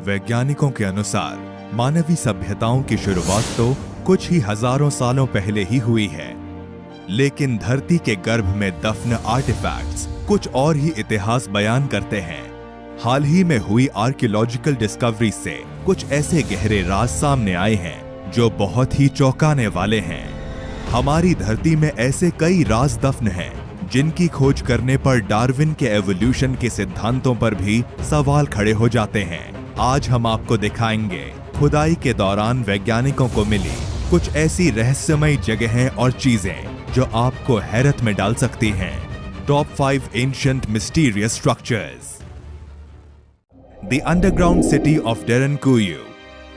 वैज्ञानिकों के अनुसार मानवीय सभ्यताओं की शुरुआत तो कुछ ही हजारों सालों पहले ही हुई है, लेकिन धरती के गर्भ में दफन आर्टिफैक्ट्स कुछ और ही इतिहास बयान करते हैं। हाल ही में हुई आर्कियोलॉजिकल डिस्कवरी से कुछ ऐसे गहरे राज सामने आए हैं जो बहुत ही चौंकाने वाले हैं। हमारी धरती में ऐसे कई राज दफन हैं जिनकी खोज करने पर डार्विन के एवोल्यूशन के सिद्धांतों पर भी सवाल खड़े हो जाते हैं। आज हम आपको दिखाएंगे खुदाई के दौरान वैज्ञानिकों को मिली कुछ ऐसी रहस्यमयी जगहें और चीजें जो आपको हैरत में डाल सकती हैं। Top 5 ancient mysterious structures. The underground city of Derinkuyu.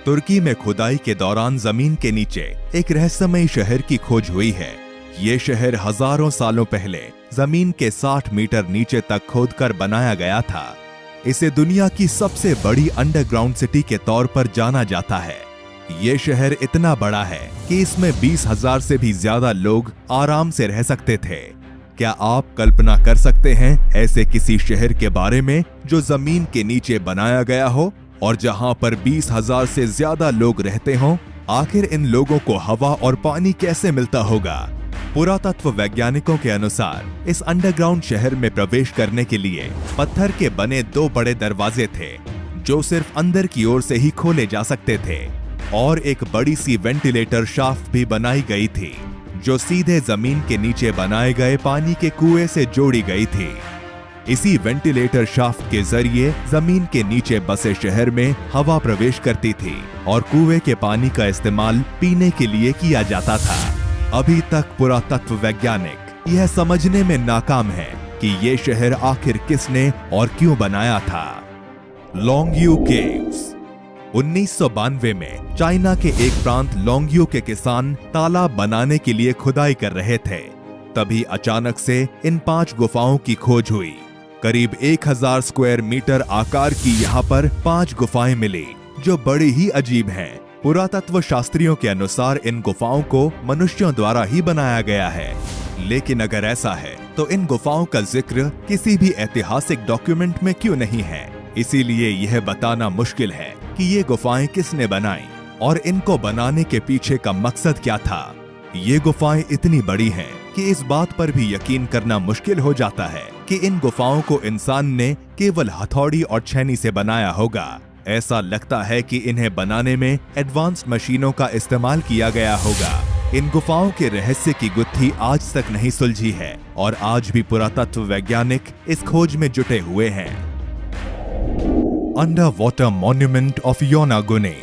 तुर्की में खुदाई के दौरान जमीन के नीचे एक रहस्यमयी शहर की खोज हुई है। ये शहर हजारों सालों पहले जमीन के 60 मीटर नीचे तक खोदकर बनाया गया था। इसे दुनिया की सबसे बड़ी अंडरग्राउंड सिटी के तौर पर जाना जाता है। ये शहर इतना बड़ा है कि इसमें 20,000 से भी ज्यादा लोग आराम से रह सकते थे। क्या आप कल्पना कर सकते हैं ऐसे किसी शहर के बारे में जो जमीन के नीचे बनाया गया हो और जहां पर 20,000 से ज्यादा लोग रहते हों? आखिर इन लोगों को हवा और पानी कैसे मिलता होगा? पुरातत्व वैज्ञानिकों के अनुसार इस अंडरग्राउंड शहर में प्रवेश करने के लिए पत्थर के बने 2 बड़े दरवाजे थे जो सिर्फ अंदर की ओर से ही खोले जा सकते थे, और एक बड़ी सी वेंटिलेटर शाफ्ट भी बनाई गई थी जो सीधे जमीन के नीचे बनाए गए पानी के कुएं से जोड़ी गई थी। इसी वेंटिलेटर शाफ्ट के जरिए जमीन के नीचे बसे शहर में हवा प्रवेश करती थी और कुएं के पानी का इस्तेमाल पीने के लिए किया जाता था। अभी तक पुरातत्व वैज्ञानिक यह समझने में नाकाम है कि ये शहर आखिर किसने और क्यों बनाया था। लोंगयू केव्स। 1992 में चाइना के एक प्रांत लोंगयू के किसान तालाब बनाने के लिए खुदाई कर रहे थे। तभी अचानक से इन 5 गुफाओं की खोज हुई। करीब 1000 स्क्वायर मीटर आकार की यहाँ पर 5 गुफाएं मिली जो बड़ी ही अजीब हैं। पुरातत्व शास्त्रियों के अनुसार इन गुफाओं को मनुष्यों द्वारा ही बनाया गया है, लेकिन अगर ऐसा है तो इन गुफाओं का जिक्र किसी भी ऐतिहासिक डॉक्यूमेंट में क्यों नहीं है? इसीलिए यह बताना मुश्किल है कि ये गुफाएं किसने बनाई और इनको बनाने के पीछे का मकसद क्या था। ये गुफाएं इतनी बड़ी हैं कि इस बात पर भी यकीन करना मुश्किल हो जाता है कि इन गुफाओं को इंसान ने केवल हथौड़ी और छेनी से बनाया होगा। ऐसा लगता है कि इन्हें बनाने में एडवांस्ड मशीनों का इस्तेमाल किया गया होगा। इन गुफाओं के रहस्य की गुत्थी आज तक नहीं सुलझी है और आज भी पुरातत्व वैज्ञानिक इस खोज में जुटे हुए हैं। Underwater monument of Yonaguni.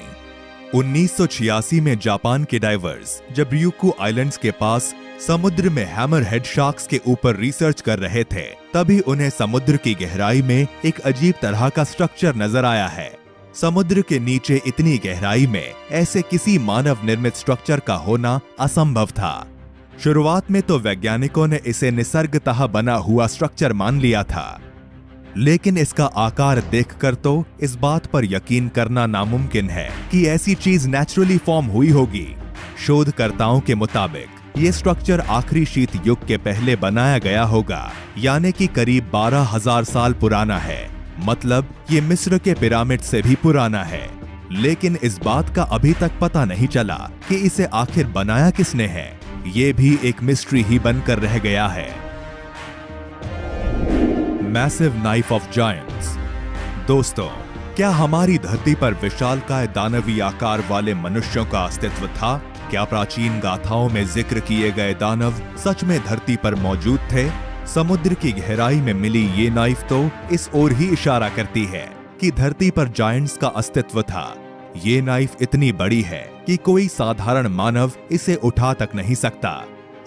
1986 में जापान के डाइवर्स जब ryukyu आइलैंड्स के पास समुद्र में हैमरहेड शार्क्स के ऊपर रिसर्च कर रहे थे, तभी उन्हें समुद्र की गहराई में एक अजीब तरह का स्ट्रक्चर नजर आया है। समुद्र के नीचे इतनी गहराई में ऐसे किसी मानव निर्मित स्ट्रक्चर का होना असंभव था। शुरुआत में तो वैज्ञानिकों ने इसे निसर्गतः बना हुआ स्ट्रक्चर मान लिया था, लेकिन इसका आकार देखकर तो इस बात पर यकीन करना नामुमकिन है कि ऐसी चीज नेचुरली फॉर्म हुई होगी। शोधकर्ताओं के मुताबिक ये स्ट्रक्चर आखिरी शीत युग के पहले बनाया गया होगा, यानी कि करीब 12,000 साल पुराना है। मतलब ये मिस्र के पिरामिड से भी पुराना है, लेकिन इस बात का अभी तक पता नहीं चला कि इसे आखिर बनाया किसने है। ये भी एक मिस्ट्री ही बनकर रह गया है। Massive knife of giants. दोस्तों, क्या हमारी धरती पर विशालकाय दानवीय आकार वाले मनुष्यों का अस्तित्व था? क्या प्राचीन गाथाओं में जिक्र किए गए दानव सच में धरती पर मौजूद थे? समुद्र की गहराई में मिली ये नाइफ तो इस ओर ही इशारा करती है कि धरती पर जायंट्स का अस्तित्व था। ये नाइफ इतनी बड़ी है कि कोई साधारण मानव इसे उठा तक नहीं सकता।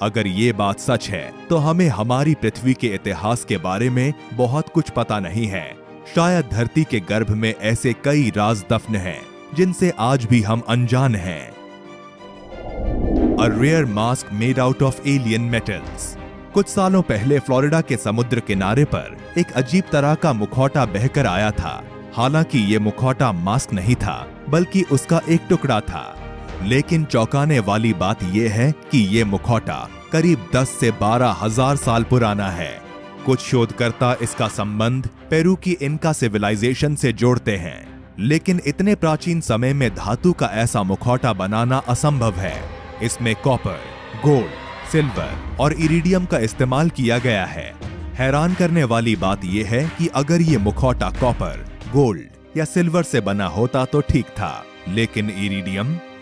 अगर ये बात सच है तो हमें हमारी पृथ्वी के इतिहास के बारे में बहुत कुछ पता नहीं है। शायद धरती के गर्भ में ऐसे कई राज दफन हैं जिनसे आज भी हम अनजान हैं। A rare mask made out of alien metals। कुछ सालों पहले फ्लोरिडा के समुद्र किनारे पर एक अजीब तरह का मुखौटा बहकर आया था। हालांकि ये मुखौटा मास्क नहीं था, बल्कि उसका एक टुकड़ा था। लेकिन चौंकाने वाली बात यह है कि ये मुखौटा करीब 10 से 12,000 साल पुराना है। कुछ शोधकर्ता इसका संबंध पेरू की इनका सिविलाइजेशन से जोड़ते हैं, लेकिन इतने प्राचीन समय में धातु का ऐसा मुखौटा बनाना असंभव है। इसमें कॉपर, गोल्ड, सिल्वर और इरिडियम का इस्तेमाल किया गया है। हैरान करने वाली बात यह है कि अगर ये मुखौटा कॉपर, गोल्ड या सिल्वर से बना होता तो ठीक था, लेकिन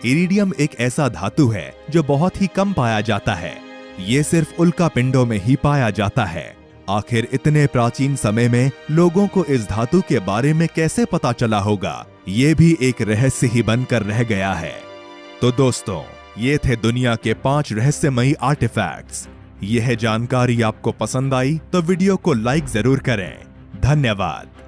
इरिडियम एक ऐसा धातु है जो बहुत ही कम पाया जाता है। ये सिर्फ उल्का पिंडों में ही पाया जाता है। आखिर इतने प्राचीन समय में लोगों को इस धातु के बारे में कैसे पता चला होगा, ये भी एक रहस्य ही बनकर रह गया है। तो दोस्तों, ये थे दुनिया के 5 रहस्यमयी आर्टिफैक्ट्स। यह जानकारी आपको पसंद आई तो वीडियो को लाइक जरूर करें। धन्यवाद।